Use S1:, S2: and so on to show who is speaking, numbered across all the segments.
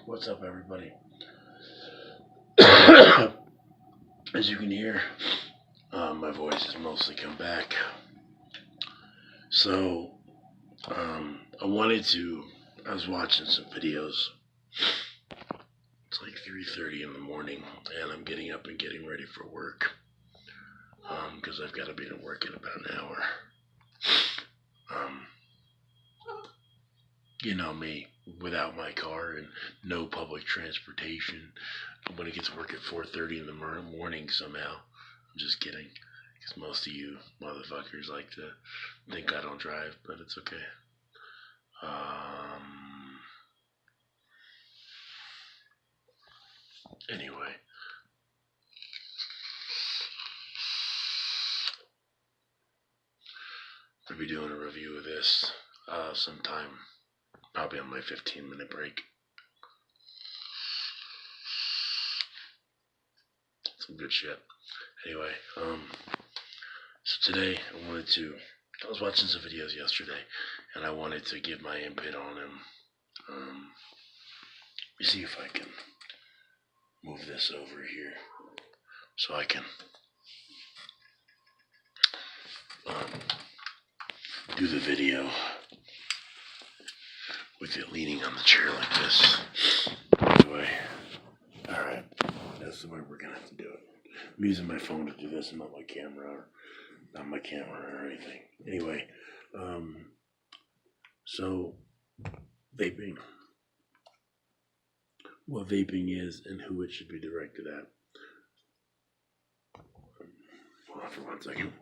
S1: What's up, everybody? As you can hear, my voice has mostly come back. So, I was watching some videos. It's like 3:30 in the morning, and I'm getting up and getting ready for work. Because I've got to be at work in about an hour. You know me, without my car and no public transportation. I'm going to get to work at 4:30 in the morning somehow. I'm just kidding. Because most of you motherfuckers like to think I don't drive, but it's okay. Anyway. I'll be doing a review of this sometime, probably on my 15-minute break. Some good shit. Anyway, so today I was watching some videos yesterday, and I wanted to give my input on them. Let me see if I can move this over here so I can do the video with it leaning on the chair like this. Anyway, alright, that's the way we're gonna have to do it. I'm using my phone to do this and not my camera or anything. Anyway, so vaping. What vaping is and who it should be directed at. Hold on for 1 second.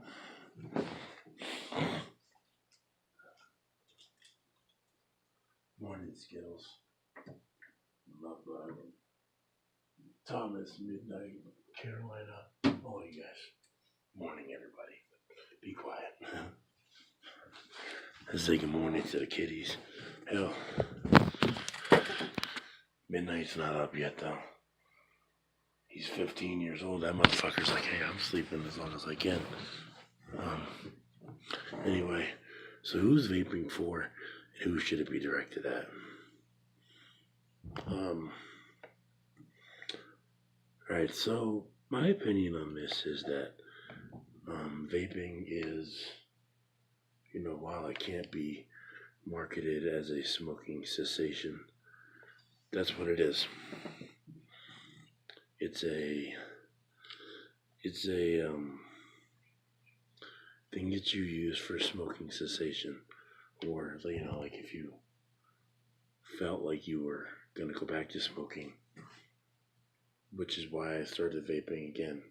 S1: Morning, Skittles. Love Thomas, Midnight, Carolina. All you guys. Morning, everybody. Be quiet. Let's say good morning to the kitties. Hell, Midnight's not up yet, though. He's 15 years old. That motherfucker's like, hey, I'm sleeping as long as I can. Anyway, so who's vaping for and who should it be directed at? Alright, so my opinion on this is that vaping is, while it can't be marketed as a smoking cessation, that's what it is. It's a thing that you use for smoking cessation, or like if you felt like you were gonna go back to smoking, which is why I started vaping again.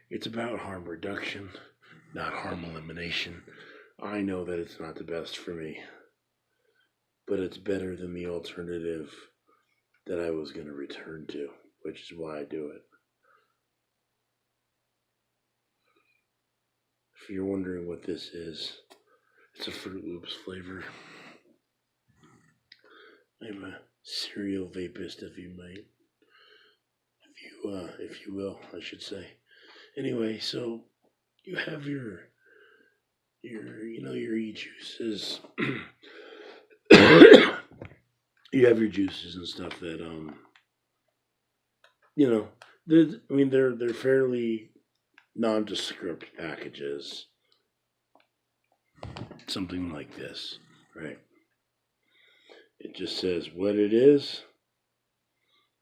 S1: It's about harm reduction, not harm elimination. I know that it's not the best for me, but it's better than the alternative that I was going to return to, which is why I do it. If you're wondering what this is, it's a Fruit Loops flavor. I'm a serial vapist, if you will, I should say. Anyway, so you have your e-juices. You have your juices and stuff that they're fairly nondescript packages. Something like this, right? It just says what it is,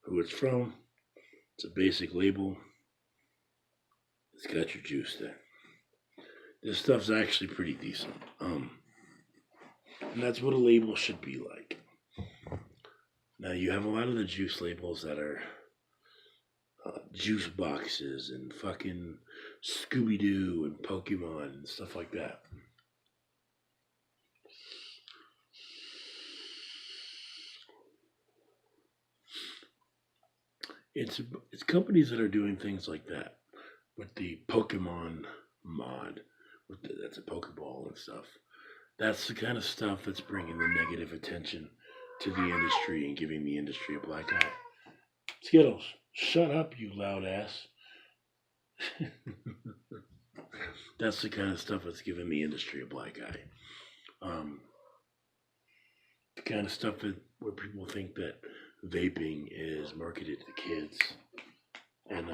S1: who it's from. It's a basic label. It's got your juice there. This stuff's actually pretty decent. And that's what a label should be like. Now, you have a lot of the juice labels that are juice boxes and fucking Scooby-Doo and Pokemon and stuff like that. It's companies that are doing things like that with the Pokemon mod, that's a Pokeball and stuff. That's the kind of stuff that's bringing the negative attention to the industry and giving the industry a black eye. Skittles, shut up, you loud ass. That's the kind of stuff that's giving the industry a black eye. the kind of stuff where people think that vaping is marketed to kids, and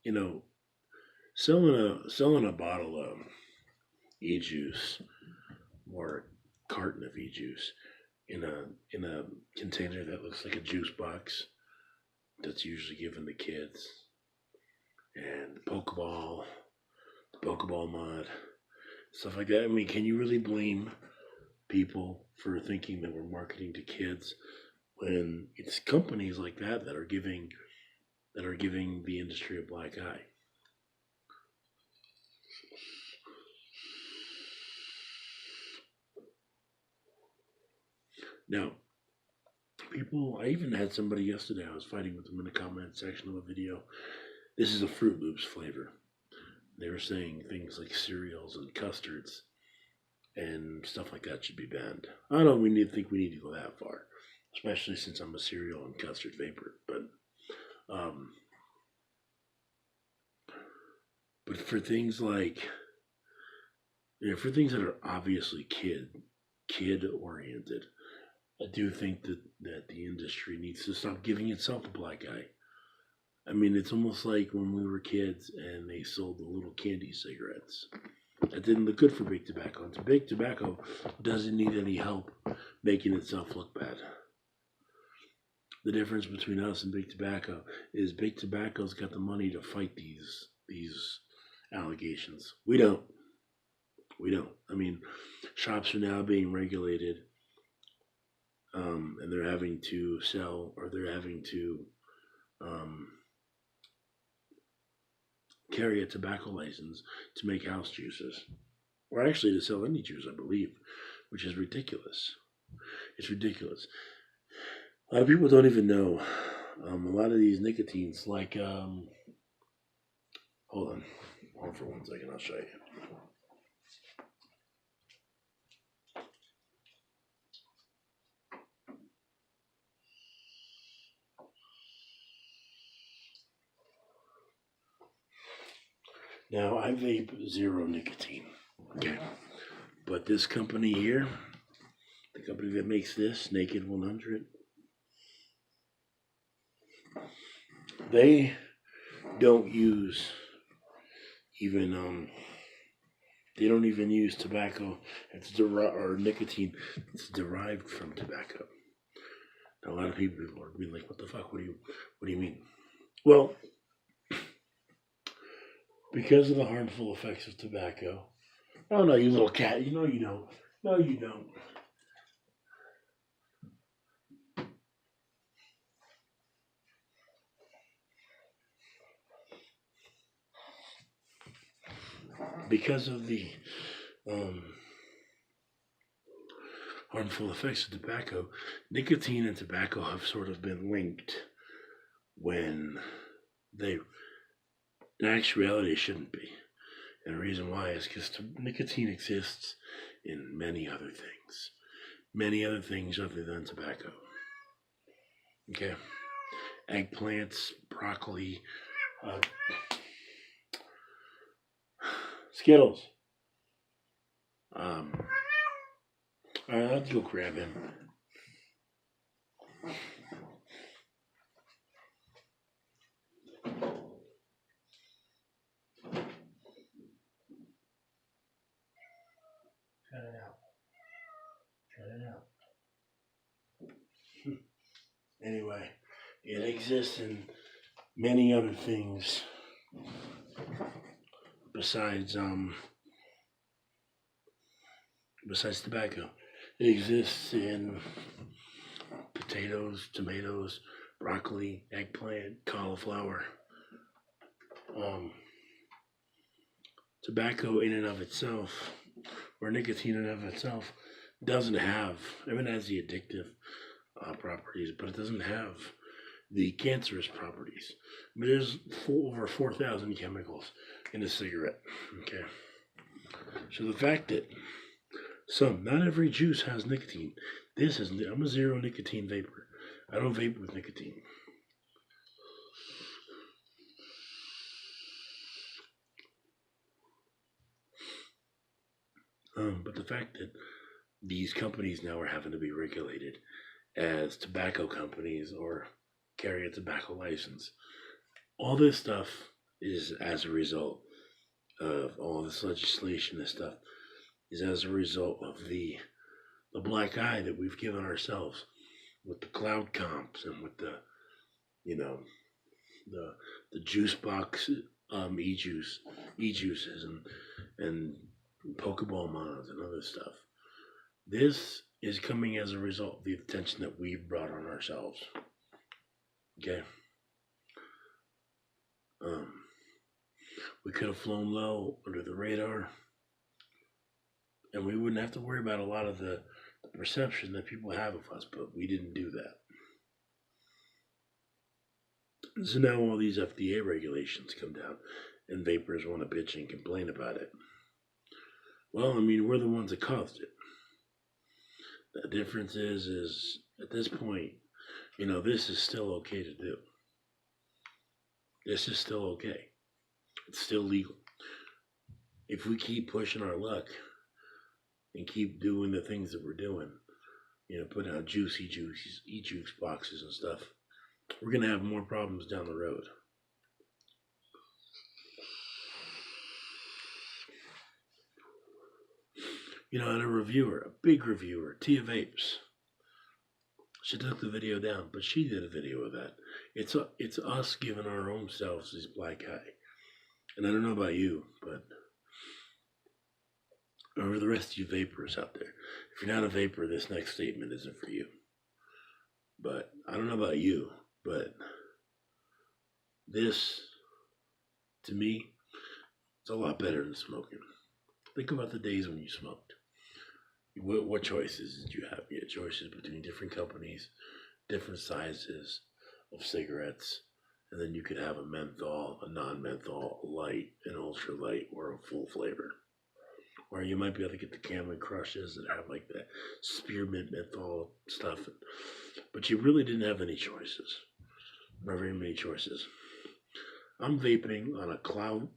S1: you know, selling a bottle of e-juice or a carton of e-juice in a container that looks like a juice box that's usually given to kids, and the Pokeball mod, stuff like that. I mean, can you really blame people for thinking that we're marketing to kids when it's companies like that that are giving the industry a black eye? Now, I even had somebody yesterday, I was fighting with them in the comment section of a video. This is a Fruit Loops flavor. They were saying things like cereals and custards and stuff like that should be banned. I don't think we need to go that far, especially since I'm a cereal and custard vapor. But for things like, for things that are obviously kid oriented, I do think that the industry needs to stop giving itself a black eye. I mean, it's almost like when we were kids and they sold the little candy cigarettes. That didn't look good for big tobacco. And big tobacco doesn't need any help making itself look bad. The difference between us and big tobacco is big tobacco's got the money to fight these allegations. We don't. I mean, shops are now being regulated, and they're having to sell, or they're having to carry a tobacco license to make house juices, or actually to sell any juice, I believe, which is ridiculous. It's ridiculous. A lot of people don't even know. A lot of these nicotines, like, hold on for 1 second, I'll show you. Now, I vape zero nicotine, okay? But this company here, the company that makes this, Naked 100, they don't use even, they don't even use tobacco. Or nicotine. It's derived from tobacco. Now, a lot of people are being like, "What the fuck? What do you mean?" Well, because of the harmful effects of tobacco. Oh no, you little cat! You know you don't. No, you don't. Because of the harmful effects of tobacco, nicotine and tobacco have sort of been linked when they, in actuality, shouldn't be. And the reason why is because nicotine exists in many other things other than tobacco. Okay, eggplants, broccoli, Skittles. All right, let's go grab him. Cut it out. Anyway, it exists in many other things besides tobacco. It exists in potatoes, tomatoes, broccoli, eggplant, cauliflower. Tobacco in and of itself, or nicotine in and of itself, doesn't have, I mean, it has the addictive properties, but it doesn't have the cancerous properties. But there's over 4,000 chemicals in a cigarette. Okay. So the fact that not every juice has nicotine. I'm a zero nicotine vapor. I don't vape with nicotine. But the fact that these companies now are having to be regulated as tobacco companies or carry a tobacco license, all this stuff is as a result of all this legislation and stuff is as a result of the black eye that we've given ourselves with the cloud comps and with the you know the juice box e juices and Pokeball mods and other stuff. This is coming as a result of the attention that we've brought on ourselves. Okay. Um, we could have flown low under the radar, and we wouldn't have to worry about a lot of the perception that people have of us, but we didn't do that. So now all these FDA regulations come down, and vapors want to bitch and complain about it. Well, I mean, we're the ones that caused it. The difference is at this point, this is still okay to do. This is still okay. It's still legal. If we keep pushing our luck and keep doing the things that we're doing, putting out juicy juices, e-juice boxes and stuff, we're going to have more problems down the road. And a big reviewer, Tia Vapes, she took the video down, but she did a video of that. It's us giving our own selves this black eye. And I don't know about you, but or the rest of you vapors out there, if you're not a vapor, this next statement isn't for you. But I don't know about you, but this, to me, it's a lot better than smoking. Think about the days when you smoked. What choices did you have? You had choices between different companies, different sizes of cigarettes, and then you could have a menthol, a non-menthol, a light, an ultra light, or a full flavor. Or you might be able to get the Camel Crushes that have like that spearmint menthol stuff. But you really didn't have any choices. Not very many choices. I'm vaping on a cloud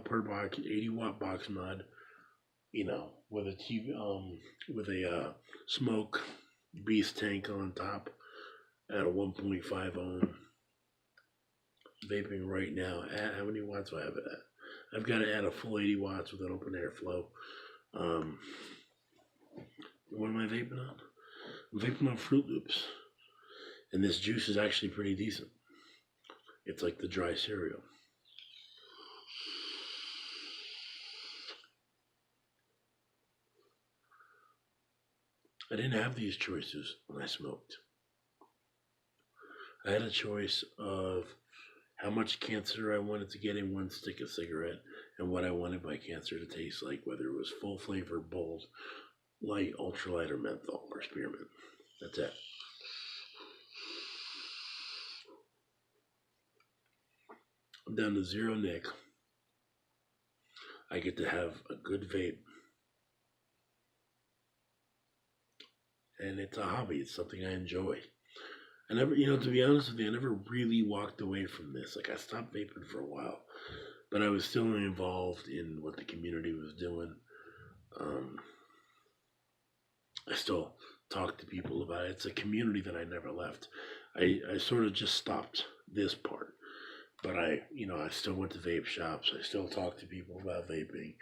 S1: per box, 80-watt box mod, with a TV, with a smoke beast tank on top at a 1.5 ohm. Vaping right now. How many watts do I have it at? I've got to add a full 80 watts with an open airflow. What am I vaping on? I'm vaping on Fruit Loops. And this juice is actually pretty decent. It's like the dry cereal. I didn't have these choices when I smoked. I had a choice of how much cancer I wanted to get in one stick of cigarette and what I wanted my cancer to taste like, whether it was full flavor, bold, light, ultralight, or menthol, or spearmint. That's it. I'm down to 0 nic. I get to have a good vape. And it's a hobby. It's something I enjoy. I never, to be honest with you, I never really walked away from this. Like, I stopped vaping for a while, but I was still involved in what the community was doing. I still talk to people about it. It's a community that I never left. I sort of just stopped this part, but I still went to vape shops. I still talked to people about vaping.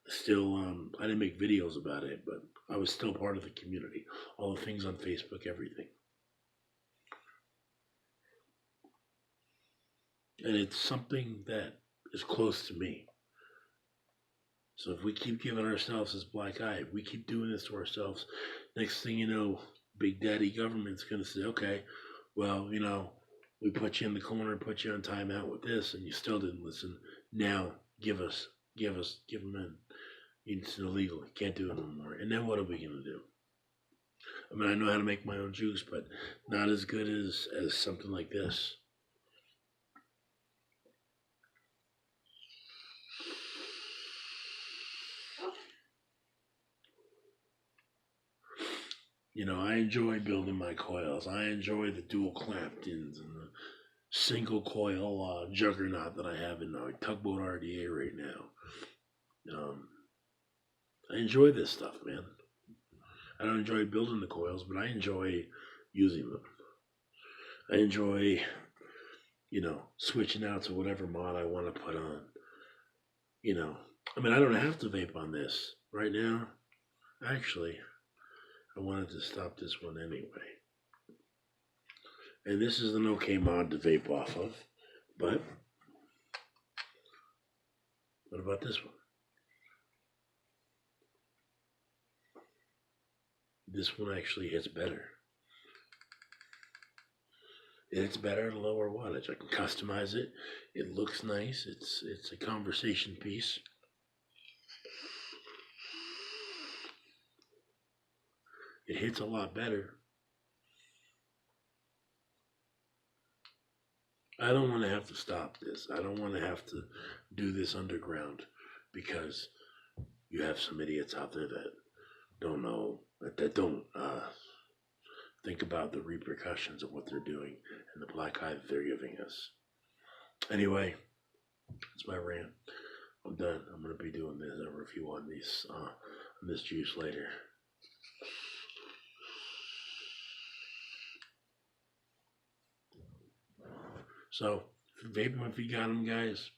S1: Still, I didn't make videos about it, but I was still part of the community. All the things on Facebook, everything. And it's something that is close to me. So if we keep giving ourselves this black eye, if we keep doing this to ourselves, next thing you know, Big Daddy government's going to say, okay, well, we put you in the corner, put you on timeout with this, and you still didn't listen. Now, give them in. It's illegal. You can't do it no more. And then what are we going to do? I mean, I know how to make my own juice, but not as good as something like this. I enjoy building my coils. I enjoy the dual Claptons and the single coil juggernaut that I have in my Tugboat RDA right now. I enjoy this stuff, man. I don't enjoy building the coils, but I enjoy using them. I enjoy, switching out to whatever mod I want to put on. I mean, I don't have to vape on this right now. Actually, I wanted to stop this one anyway. And this is an okay mod to vape off of. But what about this one? This one actually hits better. It hits better at a lower wattage. I can customize it. It looks nice. It's a conversation piece. It hits a lot better. I don't want to have to stop this. I don't want to have to do this underground because you have some idiots out there that don't know, that don't think about the repercussions of what they're doing and the black eye that they're giving us. Anyway, that's my rant. I'm done. I'm gonna be doing this a review on this juice later. So, vape them if you got them, guys.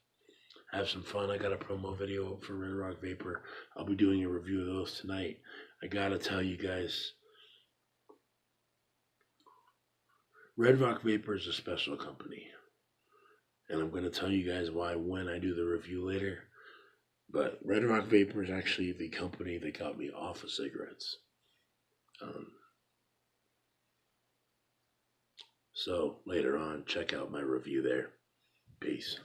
S1: Have some fun. I got a promo video for Red Rock Vapor. I'll be doing a review of those tonight. I gotta tell you guys, Red Rock Vapor is a special company. And I'm gonna tell you guys why when I do the review later. But Red Rock Vapor is actually the company that got me off of cigarettes. So later on, check out my review there. Peace.